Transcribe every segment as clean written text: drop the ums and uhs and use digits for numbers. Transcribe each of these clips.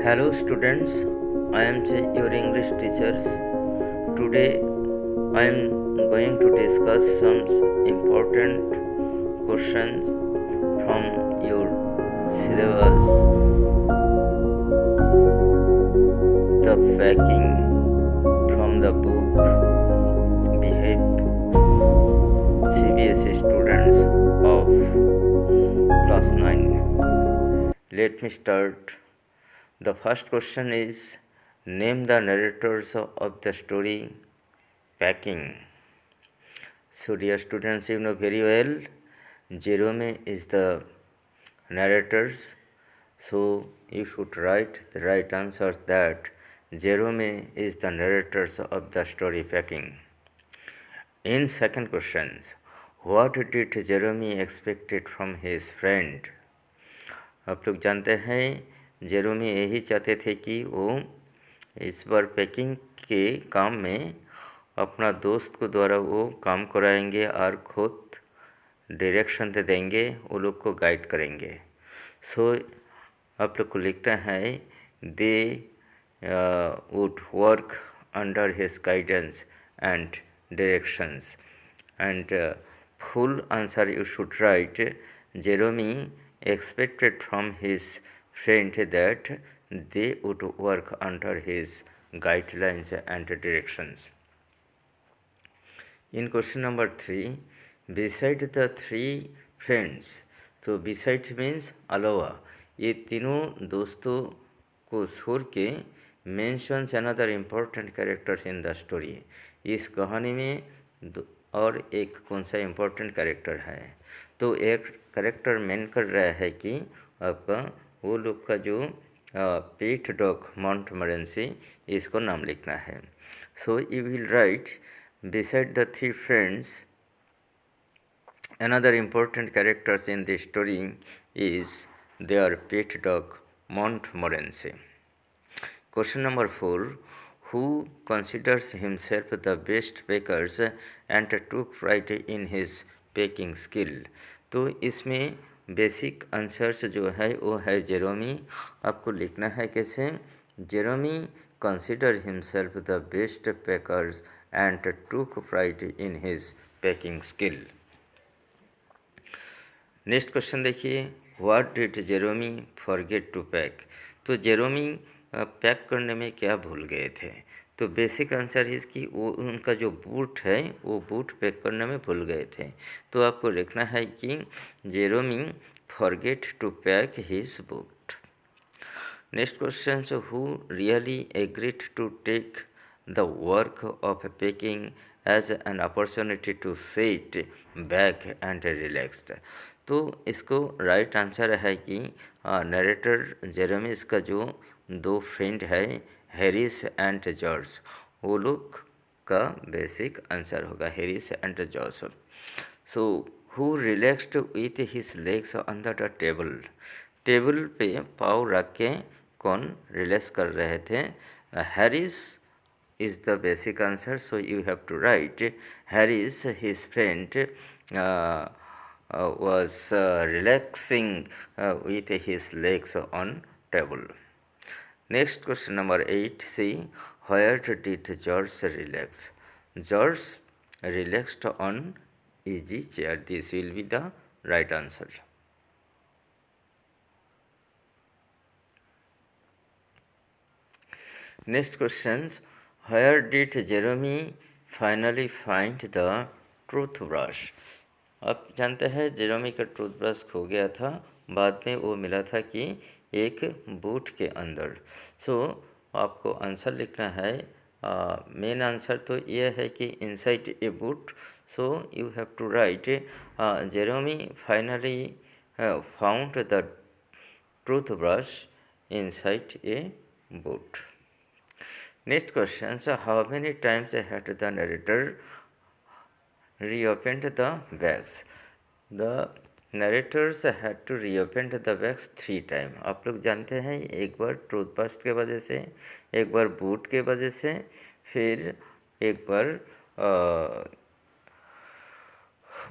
Hello students, I am your English teachers. Today I am going to discuss some important questions from your syllabus. The packing from the book Behave CBSE students of class 9. Let me start. The first question is, name the narrators of the story Packing. So dear students, you know very well, Jerome is the narrators. So you should write the right answer that Jerome is the narrators of the story Packing. In second questions, what did Jerome expected from his friend? आप लोग जानते हैं जेरोमी यही चाहते थे कि वो इस बार पैकिंग के काम में अपना दोस्त को द्वारा वो काम कराएंगे और खुद डायरेक्शन दे देंगे, वो लोग को गाइड करेंगे. सो आप लोग को लिखना है they would work under his guidance and directions. And full answer you should write Jerome expected from his friend that they would work under his guidelines and directions. In question number 3, beside the three friends, तो beside means अलावा, ये तीनों दोस्तों को छोड़ के mentions another important characters in the story. इस कहानी में और एक कौन सा इम्पोर्टेंट कैरेक्टर है? तो एक कैरेक्टर मेन कर रहा है कि आपका वो लोग का जो पेट डॉग मॉन्टमरेंसी, इसको नाम लिखना है. So you will write beside the three friends, another important characters in the story is their pet dog Montmorency. Question number 4, who considers himself the best baker and took pride in his baking skill? तो इसमें basic answers जो है वो है जेरोमी. आपको लिखना है कैसे? Jerome consider himself the best packers and took pride in his packing skill. Next question देखिए, what did Jerome forget to pack? तो जेरोमी पैक करने में क्या भूल गए थे? तो बेसिक आंसर है कि वो उनका जो बूट है वो बूट पैक करने में भूल गए थे. तो आपको लिखना है कि Jerome forget to pack his boot. Next question, who really agreed to take the work of packing as an opportunity to sit back and relaxed? तो इसको राइट आंसर है कि नरेटर जेरोमिस का जो दो फ्रेंड है हैरिस एंड जॉर्ज, वो लोग का बेसिक आंसर होगा Harris and George. So who relaxed with his legs on the table? Table पे पाँव रख के कौन रिलैक्स कर रहे थे? Harris is the basic answer. So you have to write Harris his friend was relaxing with his legs on table. Next question number 8, see, where did George relax? George relaxed on easy chair. This will be the right answer. Next questions, where did Jeremy finally find the toothbrush? आप जानते हैं जेरोमी का toothbrush खो गया था, बाद में वो मिला था कि एक बूट के अंदर. सो आपको आंसर लिखना है. मेन आंसर तो ये है कि inside a boot. So you have to write Jerome finally found the toothbrush inside a boot. Next question, how many times had the narrator reopened the bags? The narrators had to reopen the bags 3 times. आप लोग जानते हैं, एक बार toothpaste के वजह से, एक बार boot के वजह से, फिर एक बार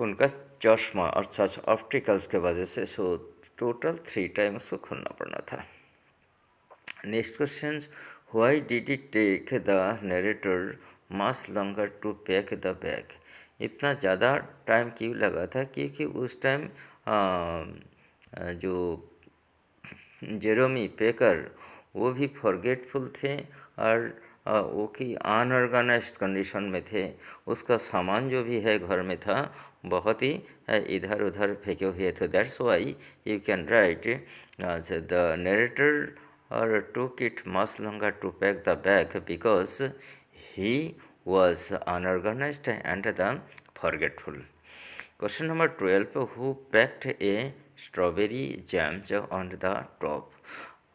उनका चश्मा अर्थात ऑप्टिकल्स के वजह से. सो टोटल 3 टाइम उसको खोलना पड़ना था. Next question, why did it take the narrator much longer to pack the bag? इतना ज़्यादा टाइम क्यों लगा था? क्योंकि उस टाइम जो जेरोमी पेकर वो भी फॉरगेटफुल थे और वो कि अनऑर्गेनाइज्ड कंडीशन में थे। उसका सामान जो भी है घर में था बहुत ही इधर उधर फेंके हुए थे। That's why you can write the narrator or took it much longer to pack the bag because he was unorganized and the forgetful. Question number 12, who packed a strawberry jam on the top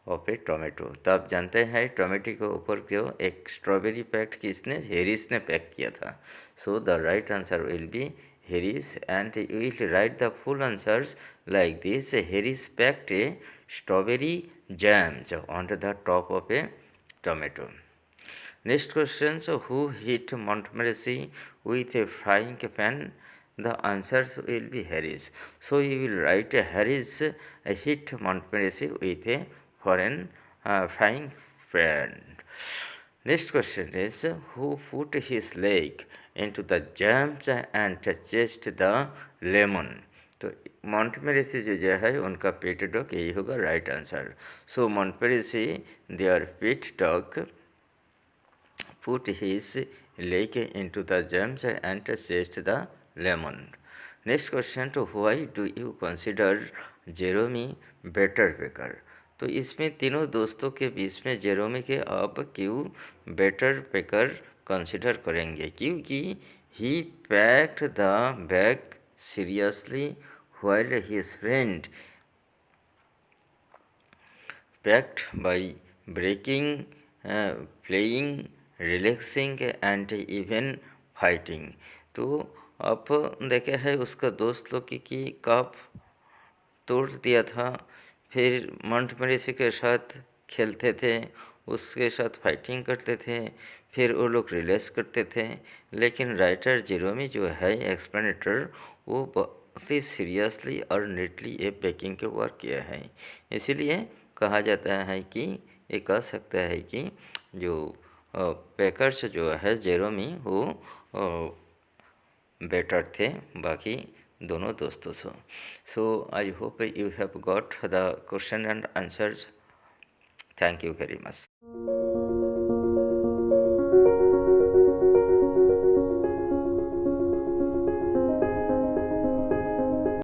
of a tomato? तो आप जानते हैं tomato के ऊपर क्यों एक strawberry pact किसने? Harris ने पैक किया था। So the right answer will be Harris and you will write the full answers like this. Harris packed a strawberry jams on the top of a tomato. Next question, so who hit Montmorency with a frying pan? The answers will be Harris. So you will write Harris hit Montmorency with a foreign frying pan. Next question is, who put his leg into the jams and chased the lemon? तो मॉन्टमेरेसी जो है उनका पेट dog यही होगा right answer. So Montmorency there pet dog put his leg into the jams and chased the lemon. Next question, to why do you consider Jerome better packer? तो इसमें तीनों दोस्तों के बीच में जेरोमी के आप क्यों बेटर पेकर कंसिडर करेंगे? क्योंकि he packed the bag seriously while his friend packed by breaking, playing, relaxing and even fighting. तो आप देखे है उसका दोस्त लोग की कप तोड़ दिया था, फिर मॉन्टमेरेसी के साथ खेलते थे, उसके साथ फाइटिंग करते थे, फिर वो लोग रिलैक्स करते थे। लेकिन राइटर जेरोमी जो है एक्सप्लेनेटर, वो बहुत ही सीरियसली और नीटली ये पैकिंग के वर्क किया है। इसीलिए कहा जाता है कि ये कह सकता है कि जो पैकर्स जो है जेरोमी वो बेटर थे बाकी दोनों दोस्तों से। So I hope you have got the question and answers. Thank you very much.